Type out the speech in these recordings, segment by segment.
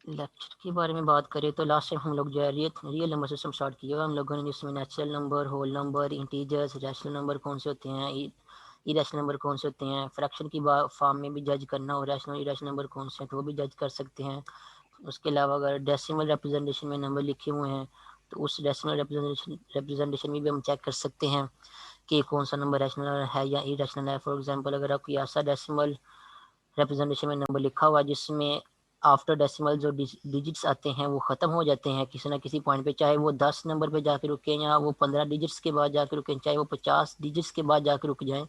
Lecture के बारे में बात करें तो लास्ट टाइम हम लोग जो है रियल नंबर सिस्टम स्टार्ट किया हुआ हम लोगों ने, जिसमें natural number, whole number, integers, rational number कौन से होते हैं, इरेशनल नंबर कौन से होते हैं, फ्रैक्शन की फॉर्म में भी जज करना और रैशनल इरेशनल नंबर कौन से हैं तो वो भी जज कर सकते हैं। उसके अलावा अगर डेसिमल रिप्रेजेंटेशन में नंबर लिखे हुए हैं तो उस डेसिमल रिप्रेजेंटेशन में भी हम चेक कर सकते हैं कि कौन सा नंबर रैशनल है या इरेशनल है। फॉर एग्जांपल अगर कोई ऐसा डेसिमल रिप्रेजेंटेशन में नंबर लिखा हुआ जिसमें आफ्टर डेसिमल जो डिजिट्स आते हैं वो ख़त्म हो जाते हैं किसी ना किसी पॉइंट पे, चाहे वो 10 नंबर पे जाके रुके या वो 15 डिजिट्स के बाद जाके रुके, चाहे वो 50 डिजिट्स के बाद जाके रुक जाएं।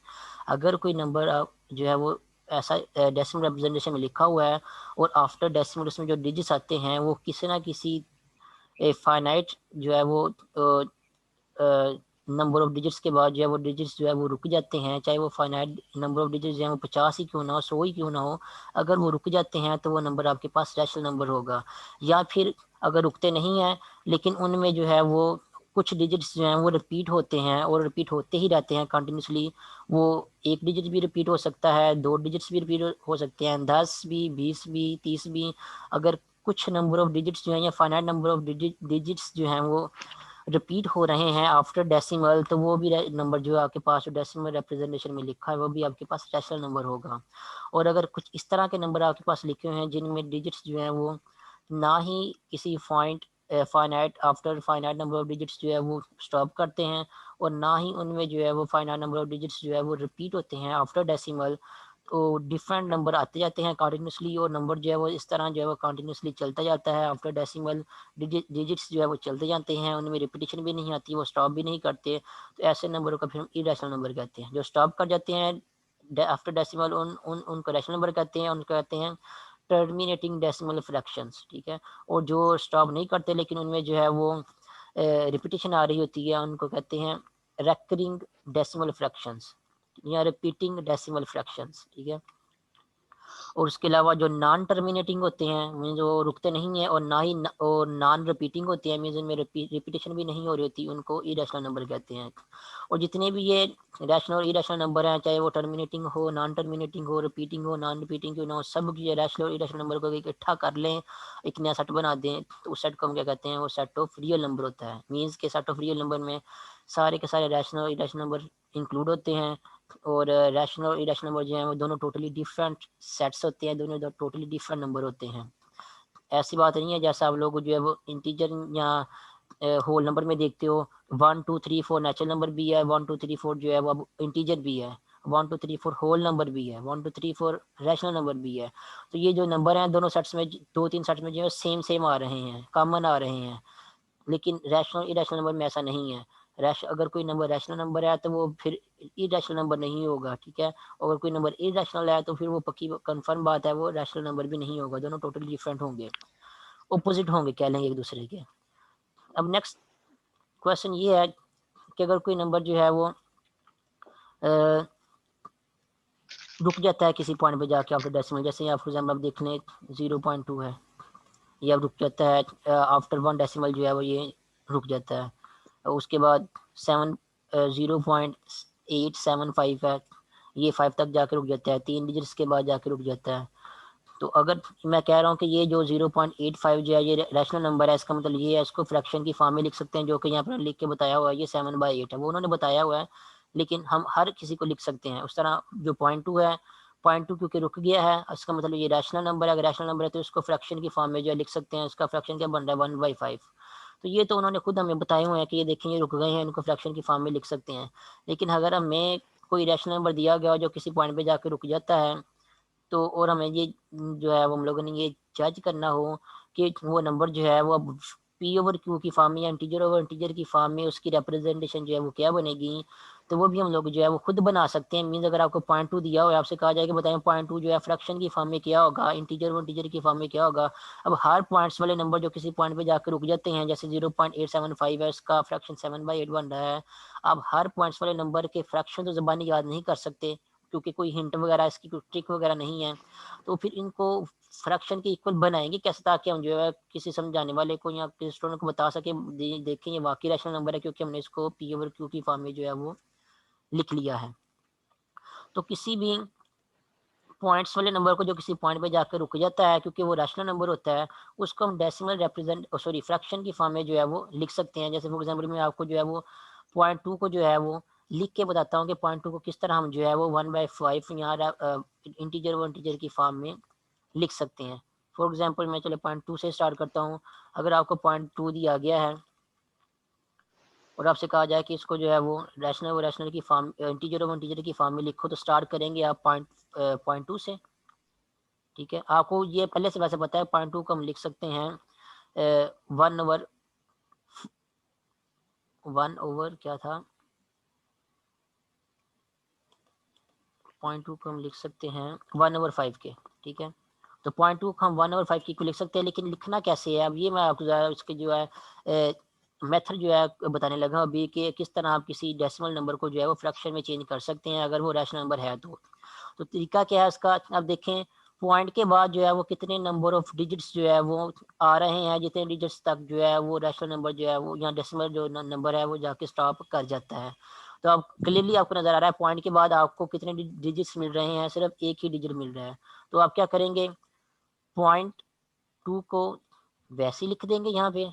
अगर कोई नंबर जो है वो ऐसा डेसिमल रिप्रेजेंटेशन में लिखा हुआ है और आफ्टर डेसिमल उसमें जो डिजिट्स आते हैं वो किसी ना किसी फाइनाइट जो है वो नंबर ऑफ डिजिट्स के बाद जो है वो डिजिट्स जो है वो रुक जाते हैं, चाहे वो फाइनाइट नंबर ऑफ डिजिट्स जो है वो 50 ही क्यों ना हो, 100 ही क्यों ना हो, अगर वो रुक जाते हैं तो वो नंबर आपके पास रैशनल नंबर होगा। या फिर अगर रुकते नहीं हैं लेकिन उनमें जो है वो कुछ डिजिट्स जो हैं वो रिपीट होते हैं और रिपीट होते ही रहते हैं कंटिन्यूसली, वो एक डिजिट भी रिपीट हो सकता है, दो डिजिट्स भी रिपीट हो सकते हैं, 10 भी, 20 भी, 30 भी। अगर कुछ नंबर ऑफ डिजिट्स जो हैं या फाइनाइट नंबर ऑफ डिजिट्स जो हैं वो रिपीट हो रहे हैं आफ्टर डेसिमल, तो वो भी नंबर जो है आपके पास डेसिमल रिप्रेजेंटेशन में लिखा है वो भी आपके पास रैशनल नंबर होगा। और अगर कुछ इस तरह के नंबर आपके पास लिखे हुए हैं जिनमें डिजिट्स जो हैं वो ना ही किसी point finite after finite number of digits जो है वो स्टॉप करते हैं और ना ही उनमें जो है वो फाइनाइट नंबर ऑफ डिजिट्स जो है वो रिपीट होते हैं आफ्टर डेसिमल, तो डिफरेंट नंबर आते जाते हैं कंटिन्यूसली और नंबर जो है वो इस तरह जो है वो कंटिन्यूसली चलता जाता है आफ्टर डेसिमल, डिजिट्स जो है वो चलते जाते हैं, उनमें रिपीटेशन भी नहीं आती, वो स्टॉप भी नहीं करते। तो ऐसे नंबरों का फिर हम इरेशनल नंबर कहते हैं। जो स्टॉप कर जाते हैं आफ्टर डेसिमल उनको रैशनल नंबर कहते हैं, उनको कहते हैं टर्मिनेटिंग डेसिमल फ्रैक्शंस, ठीक है। और जो स्टॉप नहीं करते लेकिन उनमें जो है वो रिपीटेशन आ रही होती है उनको कहते हैं रेकरिंग डेसिमल फ्रैक्शंस या रिपीटिंग डेसिमल फ्रैक्शंस, ठीक है। और उसके अलावा जो नॉन टर्मिनेटिंग होते हैं मीन जो रुकते नहीं है और ना ही और नॉन रिपीटिंग होते हैं मीन उनमें रिपीटेशन भी नहीं हो रही होती, उनको इरेशनल नंबर कहते हैं। और जितने भी ये रैशनल और इरेशनल नंबर हैं, चाहे वो टर्मिनेटिंग हो, नॉन टर्मिनेटिंग हो, रिपीटिंग हो, नॉन रिपीटिंग हो ना हो, सब ये रैशनल और इरेशनल नंबर को इकट्ठा कर लें, एक नया सेट बना दें, तो उस सेट को हम क्या कहते हैं, वो सेट ऑफ रियल नंबर होता है। मीन्स के सेट ऑफ रियल नंबर में सारे के सारे रैशनल और इरेशनल नंबर इंक्लूड होते हैं। और रैशनल और इरेशनल नंबर जो है वो दोनों टोटली डिफरेंट सेट्स होते हैं, दोनों टोटली डिफरेंट नंबर होते हैं। ऐसी बात नहीं है जैसा आप लोग जो है वो इंटीजर या होल नंबर में देखते हो, 1 2 3 4 नेचुरल नंबर भी है, 1 2 3 4 जो है वो अब इंटीजर भी है, 1 2 3 4 होल नंबर भी है, 1 2 3 4 रैशनल नंबर भी है। तो ये जो नंबर हैं दोनों सेट्स में, दो तीन सेट्स में जो है सेम सेम आ रहे हैं, कॉमन आ रहे हैं। लेकिन रैशनल इरेशनल नंबर में ऐसा नहीं है। अगर कोई नंबर रैशनल नंबर है तो वो फिर इरेशनल नंबर नहीं होगा, ठीक है। अगर कोई नंबर इरेशनल है तो फिर वो पक्की कंफर्म बात है, वो रैशनल नंबर भी नहीं होगा, दोनों टोटली डिफरेंट होंगे, ऑपोजिट होंगे कह लेंगे एक दूसरे के। अब नेक्स्ट क्वेश्चन ये है कि अगर कोई नंबर जो है वो रुक जाता है किसी पॉइंट पे जाके आफ्टर डेसिमल, जैसे यहाँ फॉर एग्जाम्पल आप देख लें 0.2 है, ये अब रुक जाता है आफ्टर 1 डेसिमल जो है वो ये रुक जाता है। उसके बाद 0.875 है, ये 5 तक जाकर रुक जाता है, 3 डिजिट्स के बाद जाकर रुक जाता है। तो अगर मैं कह रहा हूँ कि ये जो 0.85 जो है ये रैशनल नंबर है, इसका मतलब ये है, इसको फ्रैक्शन की फॉर्म में लिख सकते हैं, जो कि यहाँ पर लिख के बताया हुआ है, ये 7/8 है, वो उन्होंने बताया हुआ है, लेकिन हम हर किसी को लिख सकते हैं उस तरह। जो 0.2 है, 0.2 क्योंकि रुक गया है, इसका मतलब ये रैशनल नंबर है, अगर रैशनल नंबर है तो इसको फ्रैक्शन की फॉर्म में जो है लिख सकते हैं, इसका फ्रैक्शन क्या बन रहा है, 1/5। तो ये तो उन्होंने खुद हमें बताए हुए हैं कि ये देखें ये रुक गए हैं, इनको फ्रैक्शन की फॉर्म में लिख सकते हैं। लेकिन अगर हमें कोई रैशनल नंबर दिया गया जो किसी पॉइंट पे जाकर रुक जाता है, तो और हमें ये जो है वो हम लोगों ने ये जज करना हो कि वो नंबर जो है वो अब पी ओवर क्यू की फॉर्म में या इंटीजर ओवर इंटीजर की फॉर्म में उसकी रिप्रेजेंटेशन जो है वो क्या बनेगी, तो वो भी हम लोग जो है वो खुद बना सकते हैं। मीन्स अगर आपको 0.2 दिया हो, आपसे कहा जाए कि बताएं 0.2 जो है फ्रैक्शन की फॉर्म में क्या होगा, इंटीजर और इंटीजर की फॉर्म में क्या होगा। अब हर पॉइंट्स वाले नंबर जो किसी पॉइंट पे जाकर रुक जाते हैं, जैसे 0.875 है, इसका फ्रैक्शन 7/8 बन रहा है। अब हर पॉइंट्स वाले नंबर के फ्रैक्शन तो ज़बानी याद नहीं कर सकते क्योंकि कोई हिंट वगैरह इसकी कोई ट्रिक वगैरह नहीं है, तो फिर इनको फ्रैक्शन के इक्वल बनाएंगे कैसे, ताकि हम जो है किसी समझाने वाले को या किसी स्टूडेंट को बता सके, देखें ये वाकई रैशनल नंबर है क्योंकि हमने इसको पी ओवर क्यू की फॉर्म में जो है वो लिख लिया है। तो किसी भी पॉइंट्स वाले नंबर को जो किसी पॉइंट पे जाकर रुक जाता है, क्योंकि वो रैशनल नंबर होता है, उसको हम डेसिमल फ्रैक्शन की फॉर्म में जो है वो लिख सकते हैं। जैसे फॉर एग्जांपल मैं आपको जो है वो 0.2 को जो है वो लिख के बताता हूँ कि 0.2 को किस तरह हम जो है वो 1/5 यहाँ इंटीजर की फॉर्म में लिख सकते हैं। फॉर एग्जाम्पल मैं चलो 0.2 से स्टार्ट करता हूँ। अगर आपको 0.2 दिया गया है और आपसे कहा जाए कि इसको जो है वो रैशनल की फॉर्म इंटीजर की फॉर्म में लिखो, तो स्टार्ट करेंगे आप 0.2 से। ठीक है, आपको ये पहले से वैसे पता है 0.2 को हम लिख सकते हैं 1/1 क्या था, 0.2 को हम लिख सकते हैं 1/5 के। ठीक है, तो 0.2 को हम 1/5 की को लिख सकते हैं, लेकिन लिखना कैसे है अब ये मैं आपको ज़रा इसके जो है मेथड जो है बताने लगा अभी कि किस तरह आप किसी डेसिमल नंबर को जो है वो फ्रैक्शन में चेंज कर सकते हैं अगर वो रैशनल नंबर है तो तरीका क्या है इसका। अब देखें पॉइंट के बाद जो है वो कितने नंबर ऑफ डिजिट्स जो है वो आ रहे हैं, जितने डिजिट्स तक जो है वो रैशनल नंबर जो है वो यहाँ डेसिमल जो नंबर है वो जाके स्टॉप कर जाता है। तो अब क्लियरली आपको नजर आ रहा है पॉइंट के बाद आपको कितने डिजिट्स मिल रहे हैं, सिर्फ एक ही डिजिट मिल रहा है। तो आप क्या करेंगे, 0.2 को वैसे ही लिख देंगे यहाँ पे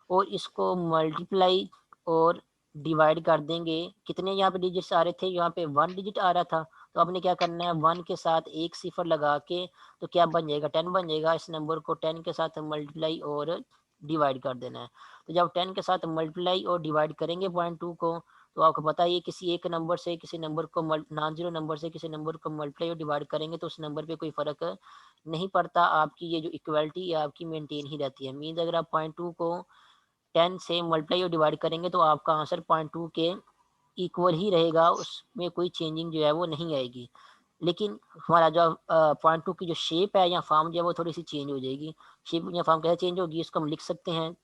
और इसको मल्टीप्लाई और डिवाइड कर देंगे। कितने यहाँ पे डिजिट्स आ रहे थे, यहाँ पे 1 डिजिट आ रहा था, तो आपने क्या करना है 1 के साथ एक सिफर लगा के तो क्या बन जाएगा 10 बन जाएगा। इस नंबर को 10 के साथ मल्टीप्लाई और डिवाइड कर देना है। तो जब 10 के साथ मल्टीप्लाई और डिवाइड करेंगे 0.2 को, तो आपको पता है किसी एक नंबर से किसी नंबर को नॉन जीरो नंबर से किसी नंबर को मल्टीप्लाई और डिवाइड करेंगे तो उस नंबर पे कोई फर्क नहीं पड़ता, आपकी ये जो इक्वलिटी है आपकी मेंटेन ही रहती है। मीन्स अगर आप 0.2 को 10 से मल्टीप्लाई और डिवाइड करेंगे तो आपका आंसर 0.2 के इक्वल ही रहेगा, उसमें कोई चेंजिंग जो है वो नहीं आएगी। लेकिन हमारा जो 0.2 की जो शेप है या फॉर्म जो है वो थोड़ी सी चेंज हो जाएगी। शेप या फॉर्म कैसे चेंज होगी, इसको हम लिख सकते हैं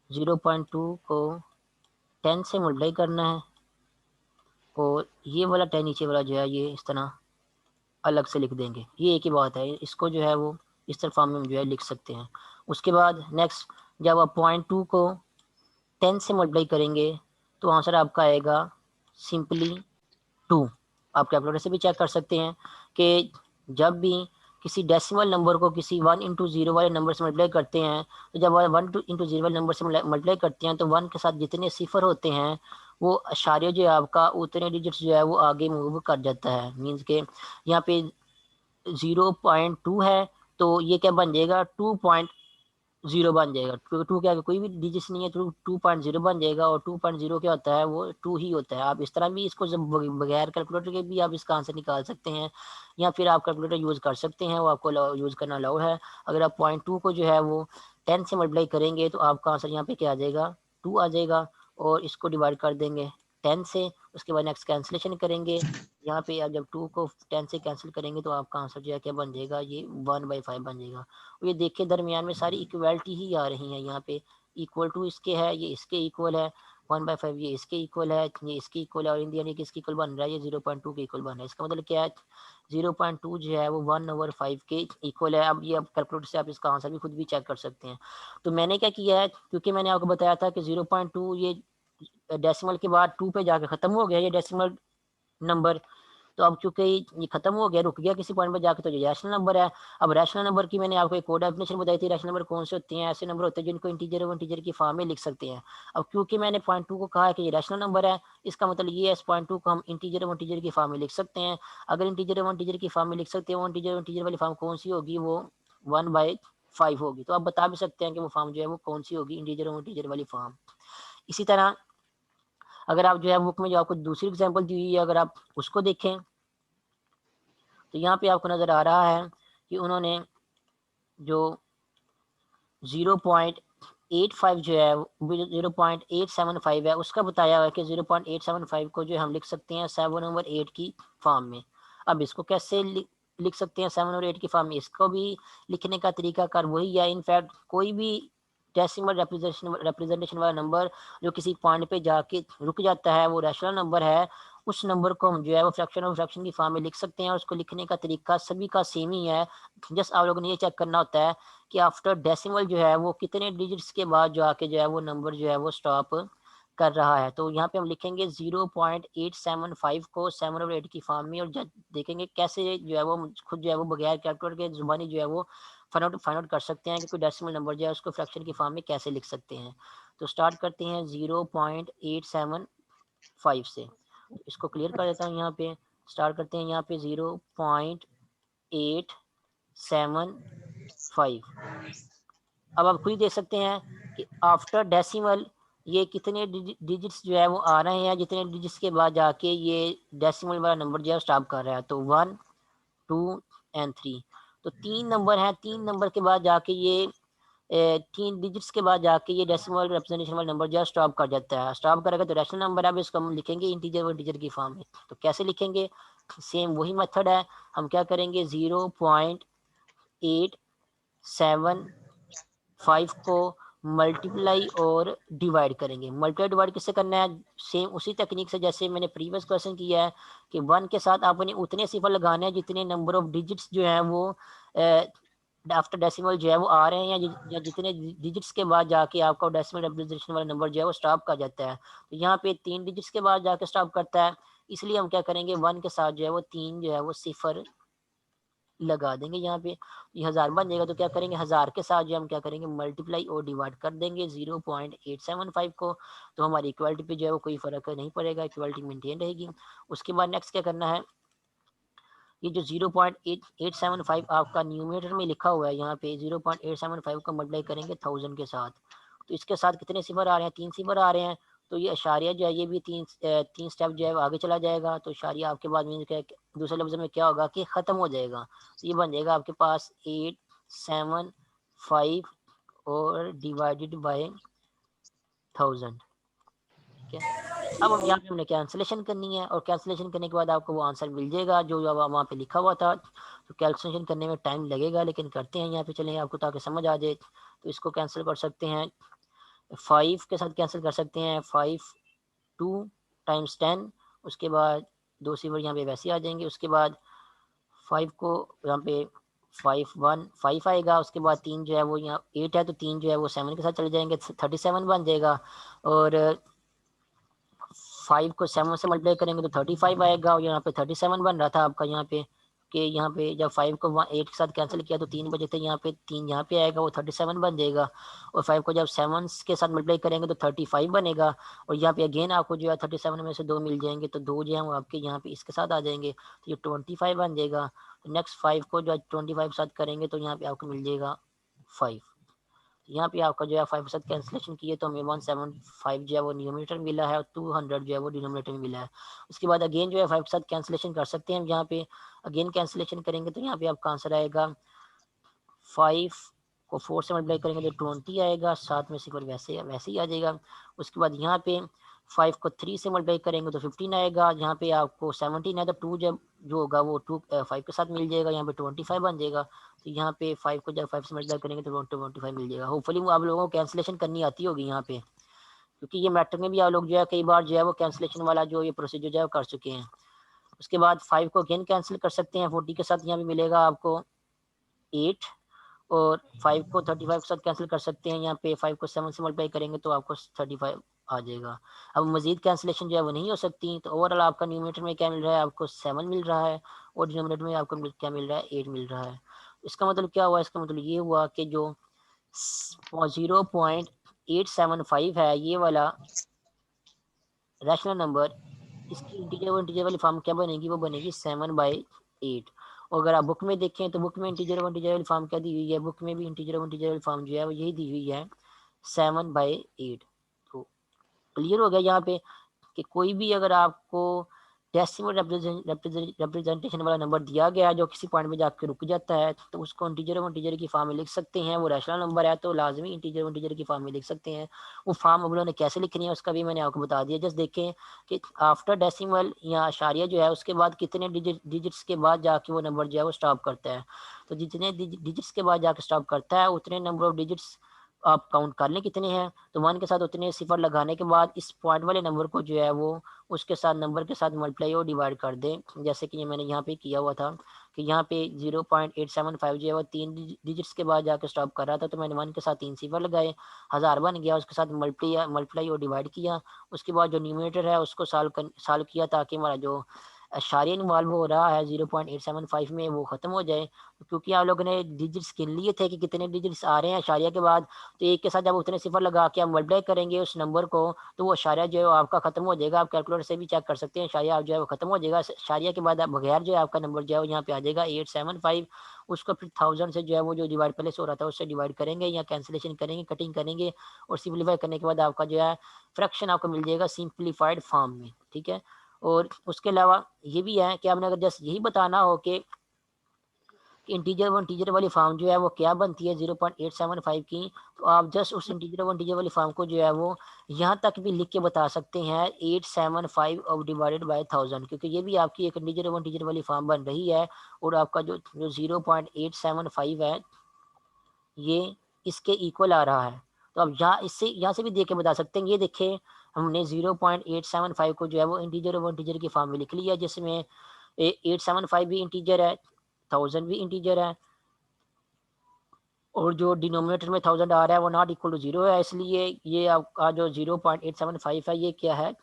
0.2 को 10 से मल्टीप्लाई करना है और ये वाला 10 नीचे वाला जो है ये इस तरह अलग से लिख देंगे। ये एक ही बात है, इसको जो है वो इस तरह फॉर्म में जो है लिख सकते हैं। उसके बाद नेक्स्ट जब आप 0.2 को 10 से मल्टीप्लाई करेंगे तो आंसर आपका आएगा सिंपली 2। आप कैलकुलेटर से भी चेक कर सकते हैं कि जब भी किसी डेसिमल नंबर को किसी 1 इंटू जीरो वाले नंबर से मल्टीप्लाई करते हैं, तो जब 1 इंटू जीरो वाले नंबर से मल्टीप्लाई करते हैं तो 1 के साथ जितने सिफर होते हैं वो अशारिया जो है आपका उतने डिजिट्स जो है वो आगे मूव कर जाता है। मीन्स के यहाँ पे 0.2 है तो ये क्या बन जाएगा 2.0 बन जाएगा, क्योंकि 2 क्या कोई भी डिजिट नहीं है, तो 2.0 बन जाएगा और 2.0 क्या होता है वो 2 ही होता है। आप इस तरह भी इसको जब बगैर कैलकुलेटर के भी आप इसका आंसर निकाल सकते हैं या फिर आप कैलकुलेटर यूज़ कर सकते हैं, वो आपको यूज़ करना अलाउ है। अगर आप 0.2 को जो है वो 10 से मल्टीप्लाई करेंगे तो आपका आंसर यहाँ पे क्या आ जाएगा 2 आ जाएगा और इसको डिवाइड कर देंगे 10 से। उसके बाद नेक्स्ट कैंसिलेशन करेंगे, यहाँ पे आप जब 2 को 10 से कैंसिल करेंगे तो आपका आंसर जो है क्या बन जाएगा ये 1/5 बन जाएगा। ये देखिए दरमियान में सारी इक्वलिटी ही आ रही है, यहाँ पे इक्वल टू इसके है, ये इसके इक्वल है, 1/5 ये इसके इक्वल है, ये इसके इक्वल है और इन दी एंड किसके इक्वल बन रहा है, ये 0.2 के इक्वल बन रहा है। इसका मतलब क्या है 0.2 जो है वो 1/5 के इक्वल है। अब ये अब कैलकुलेटर से आप इसका आंसर भी खुद भी चेक कर सकते हैं। तो मैंने क्या किया है, क्योंकि मैंने आपको बताया था कि 0.2 ये डेसिमल के बाद 2 पे जाके ख़त्म हो गया ये डेसिमल नंबर, तो अब चूंकि ये खत्म हो गया रुक गया किसी पॉइंट पे जाके, तो ये रैशनल नंबर है। अब रैशनल नंबर की मैंने आपको एक और डेफिनेशन बताई थी, रैशनल नंबर कौन से होते हैं, ऐसे नंबर होते हैं जिनको इंटीजर और इंटीजर की फॉर्म में लिख सकते हैं। अब क्योंकि मैंने 0.2 को कहा है कि ये रैशनल नंबर है, इसका मतलब ये है इस 0.2 को हम इंटीजर और इंटीजर की फॉर्म में लिख सकते हैं। अगर इंटीजर और इंटीजर की फॉर्म में लिख सकते हैं, वो इंटीजर वाली फॉर्म कौन सी होगी, वो 1/5 होगी। तो आप बता भी सकते हैं कि वो फॉर्म जो है वो कौन सी होगी, इंटीजर और इंटीजर वाली फॉर्म। इसी तरह अगर आप जो है बुक में जो आपको दूसरी एग्जाम्पल दी हुई है अगर आप उसको देखें तो यहाँ पे आपको नज़र आ रहा है कि उन्होंने जो 0.85 जो है 0.875 है उसका बताया हुआ है कि 0.875 को जो हम लिख सकते हैं 7/8 की फॉर्म में। अब इसको कैसे लिख सकते हैं 7/8 की फॉर्म में, इसको भी लिखने का तरीका कार वही है। इनफैक्ट कोई भी डेसिमल रिप्रेजेंटेशन वाला नंबर जो किसी पॉइंट पे जाके रुक जाता है वो रैशनल नंबर है, उस नंबर को हम जो है वो फ्रैक्शन ऑफ फ्रैक्शन की फॉर्म में लिख सकते हैं। और उसको लिखने का तरीका सभी का सेम ही है। जस्ट आप लोगों ने ये चेक करना होता है कि आफ्टर डेसिमल जो है वो कितने डिजिट्स के बाद जो आके जो है वो नंबर जो है वो स्टॉप कर रहा है। तो यहाँ पे हम लिखेंगे 0.875 को 7 और 8 की फॉर्म में, और देखेंगे कैसे जो है वो खुद जो है वो बगैर कैलकुलेटर के जुबानी जो है वो फाइंड आउट कर सकते हैं कि कोई डेसिमल नंबर जो है उसको फ्रैक्शन की फॉर्म में कैसे लिख सकते हैं। तो स्टार्ट करते हैं 0.875 से। तो इसको क्लियर कर देता हूँ। यहाँ पे स्टार्ट करते हैं, यहाँ पे 0.875। अब आप खुद ही देख सकते हैं कि आफ्टर डेसिमल ये कितने डिजिट्स जो है वो आ रहे हैं, जितने डिजिट्स के बाद जाके ये डेसिमल वाला नंबर जो है स्टॉप कर रहा है। तो 1, 2 एंड 3, तो 3 नंबर हैं। 3 नंबर के बाद जाके ये 3 डिजिट्स के बाद जाके ये डेसिमल रिप्रेजेंटेशन वाला नंबर जो है स्टॉप कर जाता है। स्टॉप करेगा तो रैशनल नंबर है, अब इसको हम लिखेंगे इंटीजर और इंटीजर की फॉर्म में। तो कैसे लिखेंगे? सेम वही मेथड है। हम क्या करेंगे, 0.875 को मल्टीप्लाई और डिवाइड करेंगे। मल्टीप्लाई डिवाइड किससे करना है? सेम उसी तकनीक से जैसे मैंने प्रीवियस क्वेश्चन किया है कि 1 के साथ आपने उतने सिफर लगाने हैं जितने नंबर ऑफ डिजिट्स जो हैं वो आफ्टर डेसिमल जो है वो आ रहे हैं, या जितने डिजिट्स के बाद जाके आपका डेसिमल रिप्रेजेंटेशन वाला नंबर जो है वो स्टॉप कर जाता है। तो यहाँ पे 3 डिजिट्स के बाद जाके स्टॉप करता है, इसलिए हम क्या करेंगे, 1 के साथ जो है वो 3 जो है वो सिफर लगा देंगे। यहाँ पे ये 1000 बन जाएगा। तो क्या करेंगे, 1000 के साथ जो हम क्या करेंगे, मल्टीप्लाई और डिवाइड कर देंगे 0.875 को। तो हमारी इक्वालिटी पे जो है वो कोई फर्क नहीं पड़ेगा, इक्वालिटी मेंटेन रहेगी। उसके बाद नेक्स्ट क्या करना है, ये जो 0.875 आपका न्यूमरेटर में लिखा हुआ है, यहाँ पे 0.875 को मल्टीप्लाई करेंगे 1000 के साथ। तो इसके साथ कितने सिफर आ रहे हैं? 3 सिफर आ रहे हैं। तो ये अशारिया जो है ये भी तीन स्टेप जो है आगे चला जाएगा। तो अशारिया आपके बाद में क्या, दूसरे लफ्ज में क्या होगा कि ख़त्म हो जाएगा। तो ये बन जाएगा आपके पास 875 और डिवाइडेड बाय 1000। ठीक है। अब हम यहाँ पे हमने कैंसिलेशन करनी है, और कैंसिलेशन करने के बाद आपको वो आंसर मिल जाएगा जो वहाँ पे लिखा हुआ था। तो कैंसिलेशन करने में टाइम लगेगा, लेकिन करते हैं यहाँ पे, चलें आपको ताकि समझ आ जाए। तो इसको कैंसिल कर सकते हैं, 5 के साथ कैंसिल कर सकते हैं, 5 2 टाइम्स 10। उसके बाद 2 सिफर यहाँ पे वैसे आ जाएंगे। उसके बाद 5 को यहाँ पे 5 1 5 आएगा। उसके बाद 3 जो है वो यहाँ 8 है, तो 3 जो है वो 7 के साथ चले जाएंगे, 37 बन जाएगा। और 5 को 7 से मल्टीप्लाई करेंगे तो 35 आएगा, और यहाँ पे 37 बन रहा था आपका यहाँ पे, कि यहाँ पे जब 5 को 8 के साथ कैंसिल किया तो 3 बचे थे, यहाँ पे 3 यहाँ पे आएगा, वो 37 बन जाएगा। और 5 को जब 7 के साथ मल्टीप्लाई करेंगे तो 35 बनेगा। और यहाँ पे अगेन आपको जो है 37 में से 2 मिल जाएंगे, तो 2 जो है वो आपके यहाँ पे इसके साथ आ जाएंगे, तो ये 25 बन जाएगा। तो नेक्स्ट 5 को जो है 25 के साथ करेंगे तो यहाँ पे आपको मिल जाएगा 5। यहाँ पे आपका जो है 5 के साथ कैंसिलेशन किए तो हमें 175 जो है वो न्यूमरेटर में मिला है, और 200 जो है वो डिनोमिनेटर में मिला है। उसके बाद अगेन जो है 5 के साथ कैंसिलेशन कर सकते हैं। यहाँ पे अगेन कैंसिलेशन करेंगे तो यहाँ पे आपका आंसर आएगा, 5 को 4 से मल्टीप्लाई करेंगे तो 20 आएगा, साथ में सिफर वैसे वैसे ही आ जाएगा। उसके बाद यहाँ पे 5 को 3 से मल्टीप्लाई करेंगे तो 15 आएगा। यहाँ पे आपको 17 है, तो 2 जब जो होगा वो 5 के साथ मिल जाएगा, यहाँ पे 25 बन जाएगा। तो यहाँ पे 5 को जब 5 से मल्टीप्लाई करेंगे तो 25 मिल जाएगा। होपफुली आप लोगों को कैंसिलेशन करनी आती होगी यहाँ पे, क्योंकि ये मैट्रिक में भी आप लोग जो है कई बार जो है वो कैंसिलेशन वाला जो ये प्रोसीजर जो है कर चुके हैं। उसके बाद 5 को अगेन कैंसिल कर सकते हैं, 40 के साथ यहाँ पे मिलेगा आपको 8, और 5 को 35 के साथ कैंसिल कर सकते हैं। यहाँ पे 5 को 7 से मल्टीप्लाई करेंगे तो आपको 35 आ जाएगा। अब मजीद कैंसिलेशन जो है वो नहीं हो सकती। तो ओवरऑल आपका न्यूमरेटर में क्या मिल रहा है, आपको 7 मिल रहा है, और डिनोमिनेटर में आपको क्या मिल रहा है, 8 मिल रहा है। इसका मतलब क्या हुआ, इसका मतलब ये हुआ कि जो 0.875 है ये वाला रैशनल नंबर, इसकी इंटीजर वाली फॉर्म क्या बनेगी, वो बनेगी 7/8। और अगर आप बुक में देखें तो बुक में इंटीजर वाली फॉर्म क्या दी हुई है, बुक में भी इंटीजर वाली फॉर्म जो है वो यही दी हुई है, 7/8। तो क्लियर हो गया यहाँ पे कि कोई भी अगर आपको डेसिमल रिप्रेजेंटेशन वाला नंबर दिया गया है जो किसी पॉइंट में जाकर रुक जाता है, तो उसको इंटीजर की फॉर्म में लिख सकते हैं। वो रैशनल नंबर है तो लाजमी इंटीजर की फॉर्म में लिख सकते हैं। वो फॉर्म अब उन्होंने कैसे लिखनी है उसका भी मैंने आपको बता दिया। जस्ट देखें कि आफ्टर डेसिमल या अशारिया जो है उसके बाद कितने डिजिट्स के बाद जाके वो नंबर जो है वो स्टॉप करता है। तो जितने डिजिट्स के बाद जाकर स्टॉप करता है उतने नंबर ऑफ डिजिट्स आप काउंट कर लें कितने हैं, तो 1 के साथ उतने सिफर लगाने के बाद इस पॉइंट वाले नंबर को जो है वो उसके साथ नंबर के साथ मल्टीप्लाई और डिवाइड कर दें। जैसे कि ये मैंने यहाँ पे किया हुआ था कि यहाँ पे 0.875 जो है वो 3 डिजिट्स के बाद जाके स्टॉप कर रहा था, तो मैंने 1 के साथ 3 सिफर लगाए, 1000 बन गया, उसके साथ मल्टीप्लाई और डिवाइड किया। उसके बाद जो न्यूमरेटर है उसको सॉल्व किया ताकि हमारा जो अशारिया इन्वॉल्व हो रहा है 0.875 में वो ख़त्म हो जाए। क्योंकि आप लोगों ने डिजिट्स गिन लिए थे कि कितने डिजिट्स आ रहे हैं अशारिया के बाद, तो एक के साथ जब उतने सिफर लगा के आप मल्टीप्लाई करेंगे उस नंबर को, तो वो अशारिया जो है वो आपका ख़त्म हो जाएगा। आप कैलकुलेटर से भी चेक कर सकते हैं, अशारिया आप जो है वो ख़त्म हो जाएगा। अशारिया के बाद आप बगैर जो है आपका नंबर जो है वो यहाँ पे आ जाएगा 875। उसको फिर 1000 से जो है वो जो डिवाइड पहले से हो रहा था उससे डिवाइड करेंगे या कैंसिलेशन करेंगे, कटिंग करेंगे, और सिंप्लीफाई करने के बाद आपका जो है फ्रैक्शन आपको मिल जाएगा सिंप्लीफाइड फॉर्म में, ठीक है। और उसके अलावा ये भी है कि आपने अगर जस्ट यही बताना हो कि इंटीजर वन इंटीजर वाली फॉर्म जो है वो क्या बनती है 0.875 की, तो आप जस्ट उस इंटीजर वन इंटीजर वाली फॉर्म को जो है वो यहाँ तक भी लिख के बता सकते हैं 875 और डिवाइडेड बाय 1000, क्योंकि ये भी आपकी एक इंटीजर वन इंटीजर वाली फॉर्म बन रही है। और आपका जो जो 0.875 है ये इसके इक्वल आ रहा है। तो अब यहाँ से भी देख के बता सकते हैं। ये देखें, हमने 0.875 को जो है वो इंटीजर और इंटीजर की फॉर्म में लिख लिया, जिसमें 875 भी इंटीजर है, 1000 भी इंटीजर है, और जो डिनोमिनेटर में 1000 आ रहा है वो नॉट इक्वल टू 0 है। इसलिए ये आपका जो 0.875 है ये क्या है,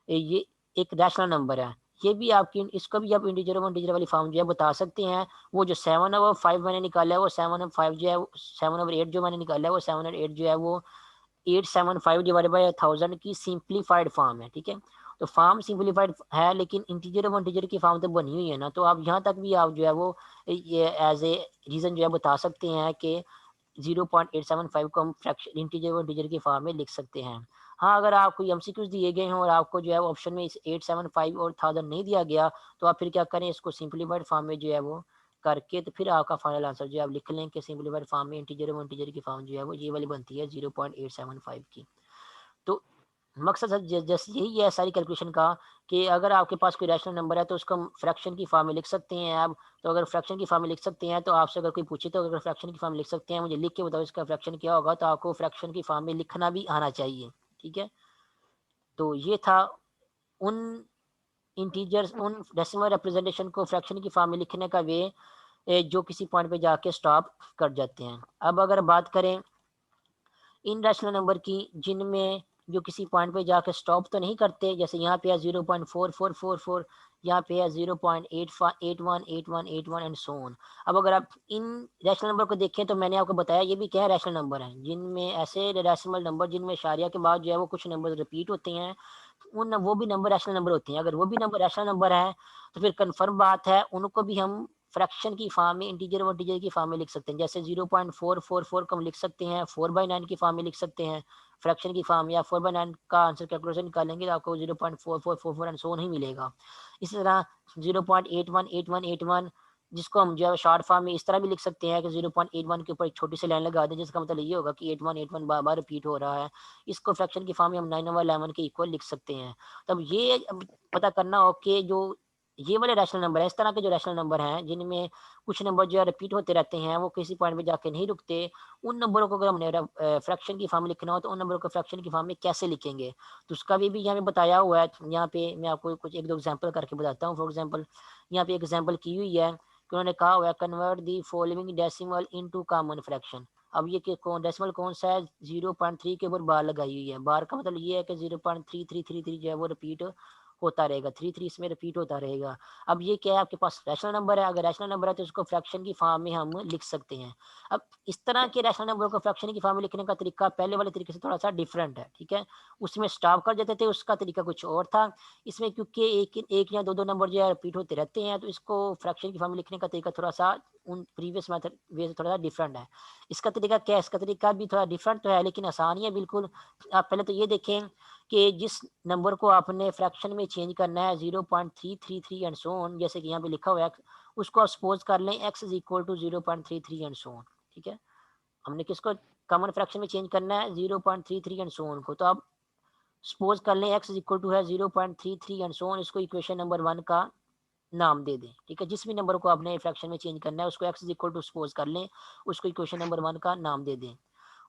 ये एक रैशनल नंबर है। ये भी आपकी इसको भी आप इंटीजर और इंटीजर वाली फॉर्म जो है बता सकते हैं। वो जो 7/5 मैंने निकाला है वो 7/5 जो है 7/8 जो मैंने निकाला है वो 7/8 जो है वो 875 डिवाइडेड बाय 1000 की सिंप्लीफाइड फॉर्म है, ठीक है। तो फॉर्म सिंप्लीफाइड है लेकिन इंटीजर और इंटीजर की फॉर्म तो बनी हुई है ना, तो आप यहाँ तक भी आप जो है वो ये एज ए रीज़न जो है बता सकते हैं कि 0.875 को हम फ्रैक्शन इंटीजर और इंटीजर की फॉर्म में लिख सकते हैं। हाँ, अगर आपको एमसीक्यूज दिए गए हैं और आपको जो है ऑप्शन में इस 875 और 1000 नहीं दिया गया, तो आप फिर क्या करें, इसको सिंप्लीफाइड फॉर्म में जो है वो करके तो फिर आपका फाइनल आंसर जो है आप लिख लें कि सिंप्लीफाइड फॉर्म में इंटीजर और इंटीजर की फॉर्म जो है वो ये वाली बनती है 0.875 की। तो मकसद जैसे यही है सारी कैलकुलेशन का कि अगर आपके पास कोई रैशनल नंबर है तो उसको हम फ्रैक्शन की फॉर्म में लिख सकते हैं आप। तो अगर फ्रैक्शन की फॉर्म में लिख सकते हैं तो आपसे अगर कोई पूछे तो अगर फ्रैक्शन की फॉर्म में लिख सकते हैं, मुझे लिख के बताओ इसका फ्रैक्शन क्या होगा, तो आपको फ्रैक्शन की फॉर्म में लिखना भी आना चाहिए, ठीक है। तो ये था उन इंटीजर्स उन डेसिमल रिप्रेजेंटेशन को फ्रैक्शन की फॉर्म में लिखने का वे जो किसी पॉइंट पे जाके स्टॉप कर जाते हैं। अब अगर बात करें इन रैशनल नंबर की जिनमें जो किसी पॉइंट पे जाकर स्टॉप तो नहीं करते, जैसे यहाँ पे है 0.4444, यहाँ पे है 0.818181 एंड सो ऑन। अब अगर आप इन रैशनल नंबर को देखें तो मैंने आपको बताया ये भी क्या है, रैशनल नंबर है, जिनमें ऐसे रैशनल नंबर जिनमें शारिया के बाद जो है वो कुछ नंबर रिपीट होते हैं, उन वो भी नंबर रैशनल नंबर होते हैं। अगर वो भी नंबर रैशनल नंबर है तो फिर कन्फर्म बात है उनको भी हम फ्रैक्शन की फॉर्म में इंटीजर और इंटीजर की फॉर्म में लिख सकते हैं। जैसे 0.444 को हम लिख सकते हैं 4/9 की फॉर्म में लिख सकते हैं फ्रैक्शन की फॉर्म, या 4/9 का आंसर कैलकुलेशन निकालेंगे तो आपको 0.4444 एंड सो नहीं मिलेगा। इसी तरह 0.818181 जिसको हम जो है शॉर्ट फॉर्म में इस तरह भी लिख सकते हैं कि 0.81 के ऊपर एक छोटी सी लाइन लगा दें, जिसका मतलब ये होगा कि 8181 बार बार रिपीट हो रहा है। इसको फ्रैक्शन की फॉर्म में हम 9/11 के इक्वल लिख सकते हैं। तब ये पता करना हो कि जो ये वाले रैशनल नंबर है, इस तरह के जो रैशनल नंबर हैं जिनमें कुछ नंबर जो है रिपीट होते रहते हैं, वो किसी पॉइंट पे जाके नहीं रुकते, उन नंबरों को अगर हमने फ्रैक्शन की फॉर्म में लिखना हो तो उन नंबरों को फ्रैक्शन की फॉर्म में कैसे लिखेंगे, तो उसका भी यहाँ पे बताया हुआ है। यहाँ पे मैं आपको कुछ एक दो एग्जांपल करके बताता हूँ। फॉर एग्जांपल यहाँ पे एक एग्जांपल की हुई है कि उन्होंने कहा हुआ है convert the following decimal into common fraction. अब ये डेसिमल कौन सा है, 0.3 के ऊपर बार लगाई हुई है। बार का मतलब ये है कि 0.3333 जो है वो रिपीट होता रहेगा, 3 इसमें रिपीट होता रहेगा। अब ये क्या है, आपके पास रैशनल नंबर है, अगर रैशनल नंबर है तो उसको फ्रैक्शन की फॉर्म में हम लिख सकते हैं। अब इस तरह के रैशनल नंबर को फ्रैक्शन की फॉर्म में लिखने का तरीका पहले वाले तरीके से थोड़ा सा डिफरेंट है, ठीक है। उसमें स्टॉप कर देते थे, उसका तरीका कुछ और था। इसमें क्योंकि एक एक या दो नंबर जो है रिपीट होते रहते हैं, तो इसको फ्रैक्शन की फॉर्म में लिखने का तरीका थोड़ा सा उन प्रीवियस मेथड वे से थोड़ा सा डिफरेंट है। इसका तरीका क्या है, इसका तरीका भी थोड़ा डिफरेंट तो है लेकिन आसान ही है बिल्कुल। आप पहले तो ये देखें कि जिस नंबर को आपने फ्रैक्शन में चेंज करना है 0.333 एंड सो ऑन, जैसे कि यहाँ पे लिखा हुआ है, उसको आप सपोज कर लें x is equal to 0.33 and so on, ठीक है। हमने किसको कॉमन फ्रैक्शन में चेंज करना है 0.33 एंड सो ऑन को, तो आप सपोज कर लें x इज इक्वल टू है 0.33 एंड सो ऑन, इसको इक्वेशन नंबर 1 का नाम दे दें, ठीक है। जिस भी नंबर को आपने फ्रैक्शन में चेंज करना है उसको x is equal to suppose कर लें, उसको इक्वेशन नंबर 1 का नाम दे दें।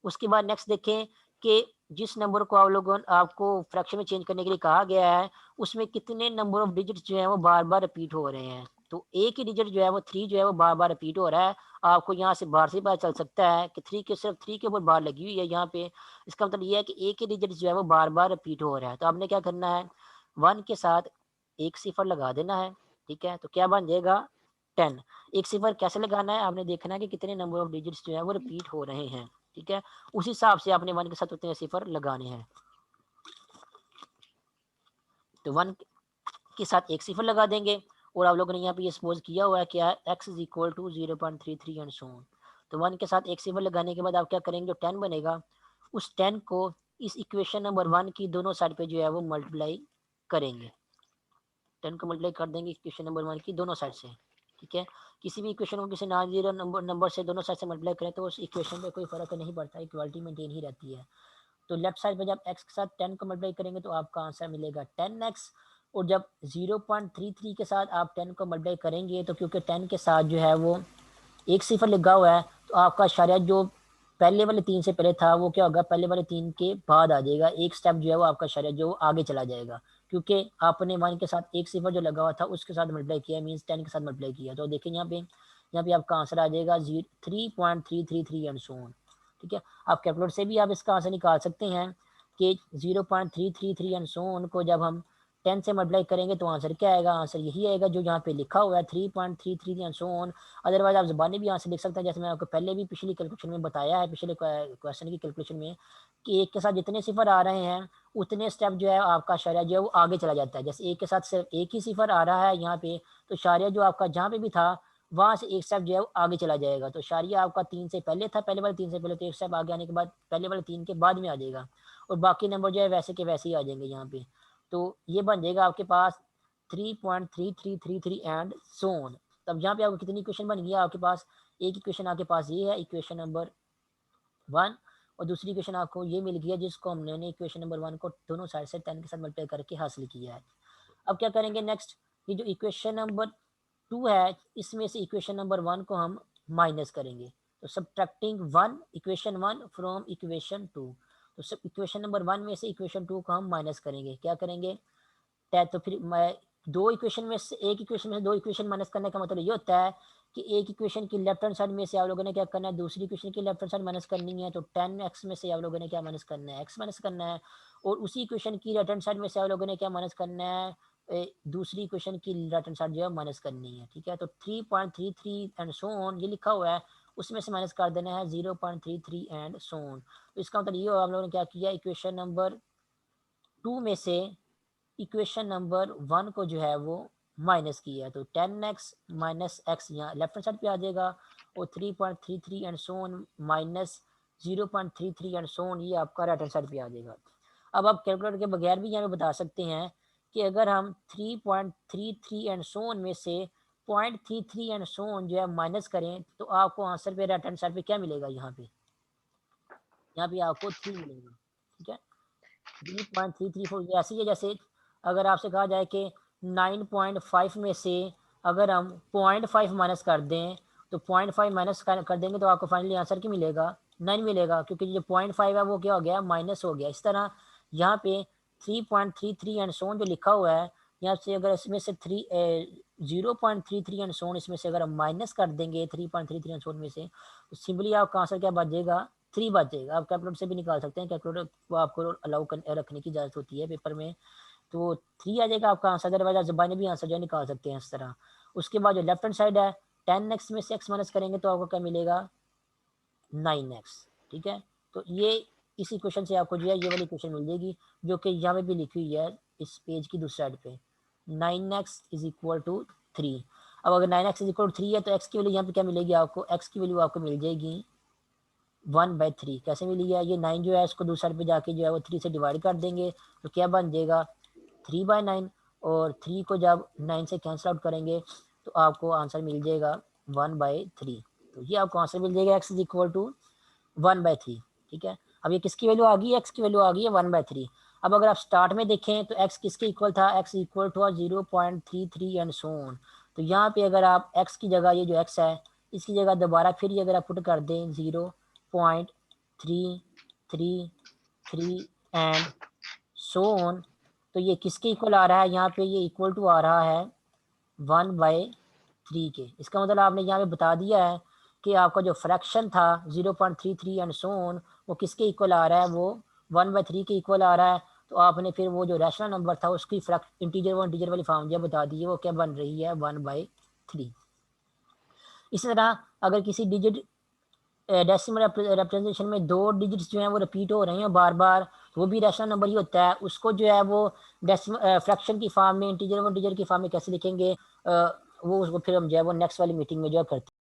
उसके बाद नेक्स्ट देखें कि जिस नंबर को आप लोगों आपको फ्रैक्शन में चेंज करने के लिए कहा गया है, उसमें कितने नंबर ऑफ डिजिट्स जो है वो बार-बार रिपीट हो रहे हैं। तो एक ही डिजिट जो है वो 3 जो है वो बार-बार रिपीट हो रहा है। आपको यहाँ से बाहर से पता चल सकता है कि 3 के सिर्फ 3 के ऊपर बार लगी हुई है यहाँ पे। इसका मतलब ये है कि एक ही डिजिट जो है वो बार-बार रिपीट हो रहा है। तो आपने क्या करना है, 1 के साथ एक सिफ़र लगा देना है, ठीक है? तो क्या बन जाएगा 10। एक सिफ़र कैसे लगाना है, आपने देखना है कि कितने नंबर ऑफ डिजिट्स जो है वो रिपीट हो रहे हैं, ठीक है? उस हिसाब से आपने 1 के साथ उतने सिफ़र लगाने हैं। तो 1 के साथ एक सिफ़र लगा देंगे और आप लोगों ने यहाँ पे ये सपोज़ किया हुआ है क्या है x is equal to 0.33 and so on. तो 1 के साथ एक सिफ़र लगाने के बाद आप क्या करेंगे, जो 10 बनेगा, उस 10 को इस इक्वेशन नंबर 1 की दोनों साइड पे जो है वो मल्टीप्लाई करेंगे। 10 को मल्टीप्लाई कर देंगे इक्वेशन नंबर 1 की दोनों साइड से, ठीक है? किसी भी इक्वेशन को किसी नॉन ज़ीरो नंबर से दोनों साइड से मल्टीप्लाई करें तो उस इक्वेशन पे कोई फ़र्क नहीं पड़ता, इक्वालिटी मेंटेन ही रहती है। तो लेफ्ट साइड पे जब x के साथ 10 को मल्टीप्लाई करेंगे तो आपका आंसर मिलेगा 10x, और जब 0.33 के साथ आप 10 को मल्टीप्लाई करेंगे तो क्योंकि 10 के साथ जो है वो एक सिफर लगा हुआ है, तो आपका इशारा जो पहले वाले 3 से पहले था वो क्या होगा, पहले वाले 3 के बाद आ जाएगा। एक स्टेप जो है वो आपका इशारा जो आगे चला जाएगा, क्योंकि आपने 1 के साथ एक सिफर जो लगा हुआ था उसके साथ मल्टीप्लाई किया, मीन्स 10 के साथ मल्टीप्लाई किया। तो देखिए यहाँ पे आपका आंसर आ जाएगा 3.333 एंड सो ऑन, ठीक है? आप कैलकुलेटर से भी आप इसका आंसर निकाल सकते हैं कि 0.333 एंड सो ऑन को जब हम 10 से मल्टीप्लाई करेंगे तो आंसर क्या आएगा, आंसर यही आएगा जो यहाँ पे लिखा हुआ है 3.33 एंड सो ऑन। अदरवाइज आप ज़बानी भी आंसर लिख सकते हैं, जैसे मैं आपको पहले भी पिछली कैलकुलेशन में बताया है, पिछले क्वेश्चन की कैलकुलेशन में, कि एक के साथ जितने सिफर आ रहे हैं उतने स्टेप जो है आपका इशारा जो है वो आगे चला जाता है। जैसे एक के साथ सिर्फ एक ही सिफर आ रहा है यहाँ पे, तो इशारा जो आपका जहाँ पे भी था वहाँ से एक स्टेप जो है वो आगे चला जाएगा। तो इशारिया आपका 3 से पहले था, पहले वाले 3 से पहले, तो एक स्टेप आगे आने के बाद पहले वाले 3 के बाद में आ जाएगा, और बाकी नंबर जो है वैसे के वैसे ही आ जाएंगे यहाँ पे। तो ये बन जाएगा आपके पास 3.3333 एंड सो ऑन। तब यहाँ पे आपको कितनी इक्वेशन बन गई आपके पास, एक इक्वेशन आपके पास ये है, इक्वेशन नंबर 1, और दूसरी इक्वेशन आपको ये मिल गई है जिसको हमने इक्वेशन नंबर 1 को दोनों साइड से 10 के साथ मल्टीप्लाई करके हासिल किया है। अब क्या करेंगे नेक्स्ट, ये जो इक्वेशन नंबर 2 है इसमें से इक्वेशन नंबर 1 को हम माइनस करेंगे। तो सब्ट्रैक्टिंग 1 इक्वेशन 1 फ्रॉम इक्वेशन 2, तो सब इक्वेशन नंबर 1 में से इक्वेशन 2 को हम माइनस करेंगे। क्या करेंगे, तो फिर मैं दो इक्वेशन में से एक इक्वेशन में से दो इक्वेशन माइनस करने का मतलब ये होता है कि एक इक्वेशन की लेफ्ट हैंड साइड में से आप लोगों ने क्या करना है, दूसरी इक्वेशन की लेफ्ट हैंड साइड माइनस करनी है। तो 10x में से आप लोगों ने क्या माइनस करना है, x माइनस करना है, और उसी इक्वेशन की राइट हैंड साइड में से आप लोगों ने क्या माइनस करना है, दूसरी इक्वेशन की राइट हैंड साइड जो है माइनस करनी है, ठीक है? तो 3.33 एंड सो ऑन ये लिखा हुआ है, उसमें से माइनस कर देना है 0.33 एंड सो ऑन। तो इसका मतलब ये होगा, हम लोगों ने क्या किया, इक्वेशन नंबर 2 में से इक्वेशन नंबर 1 को जो है वो माइनस किया है। तो 10x माइनस एक्स यहाँ लेफ्ट हैंड साइड पे आ जाएगा, और 3.33 and so on minus 0.33 and so on ये आपका राइट हैंड साइड पे आ जाएगा। अब आप कैलकुलेटर के बगैर भी यहाँ पे बता सकते हैं कि अगर हम 3.33 एंड सो ऑन में से 0.33 एंड सो ऑन जो है माइनस करें तो आपको आंसर पे राइट हैंड साइड पे क्या मिलेगा, यहाँ पे आपको 3 मिलेगा, ठीक है? 3.334 ऐसी है जैसे अगर आपसे कहा जाए कि 9.5 में से अगर हम 0.5 माइनस कर दें तो 0.5 माइनस कर देंगे तो आपको फाइनली आंसर क्या मिलेगा, 9 मिलेगा, क्योंकि जो 0.5 है वो क्या हो गया, माइनस हो गया। इस तरह यहाँ पे 3.33 एंड सोन जो लिखा हुआ है, यहाँ से अगर इसमें से 0.33 एंड सोन इसमें से अगर हम माइनस कर देंगे 3.33 एंड सोन में से, तो सिंपली आपका आंसर क्या बच जाएगा, 3 बच जाएगा। आप कैलकुलेटर से भी निकाल सकते हैं, कैलकुलेटर को आपको अलाउ रखने की इजाज़त होती है पेपर में, तो 3 आ जाएगा आपका आंसर। अदरवाइज आप ज़बानी भी आंसर जो है निकाल सकते हैं इस तरह। उसके बाद जो लेफ्ट हैंड साइड है 10x में से x माइनस करेंगे तो आपको क्या मिलेगा, 9x, ठीक है? तो ये इसी क्वेश्चन से आपको जो है ये वाली क्वेश्चन मिल जाएगी जो कि यहाँ पे भी लिखी हुई है इस पेज की दूसरी साइड पे, 9x इज इक्वल टू 3। अब अगर 9x इज इक्वल टू 3 है तो x की वैल्यू यहाँ पे क्या मिलेगी आपको, x की वैल्यू आपको मिल जाएगी 1/3। कैसे मिली है, ये 9 जो है इसको दूसरी साइड पे जाके जो है वो 3 से डिवाइड कर देंगे तो क्या बन जाएगा 3/9, और 3 को जब 9 से कैंसिल आउट करेंगे तो आपको आंसर मिल जाएगा 1/3। तो ये आपको आंसर मिल जाएगा x इज इक्वल टू 1/3, ठीक है? अब ये किसकी वैल्यू आ गई है, x की वैल्यू आ गई है 1/3। अब अगर आप स्टार्ट में देखें तो x किसके इक्वल था, x equal to 0.33 and so on. तो यहाँ पे अगर आप x की जगह ये जो x है इसकी जगह दोबारा फिर ये अगर आप पुट कर दें 0.33 3 3 3 एंड सो ऑन। तो ये किसके इक्वल आ रहा है? यहाँ पे ये इक्वल टू आ रहा है 1/3 के। इसका मतलब आपने यहाँ पे बता दिया है कि आपका जो फ्रैक्शन था 0.33 एंड सो ऑन वो किसके इक्वल आ रहा है? वो 1/3 के इक्वल आ रहा है। तो आपने फिर वो जो रैशनल नंबर था उसकी इंटीजर व इंटीजर वाली फॉर्म जो बता दी है वो क्या बन रही है? 1/3। इसी तरह अगर किसी डिजिट डेसिमल रिप्रेजेंटेशन में दो डिजिट्स जो हैं वो रिपीट हो रहे हैं बार बार, वो भी रैशनल नंबर ही होता है। उसको जो है वो डेसिमल फ्रैक्शन की फॉर्म में, इंटीजर व इंटीजर की फॉर्म में कैसे लिखेंगे, वो उसको फिर हम जो है वो नेक्स्ट वाली मीटिंग में जो है करते हैं।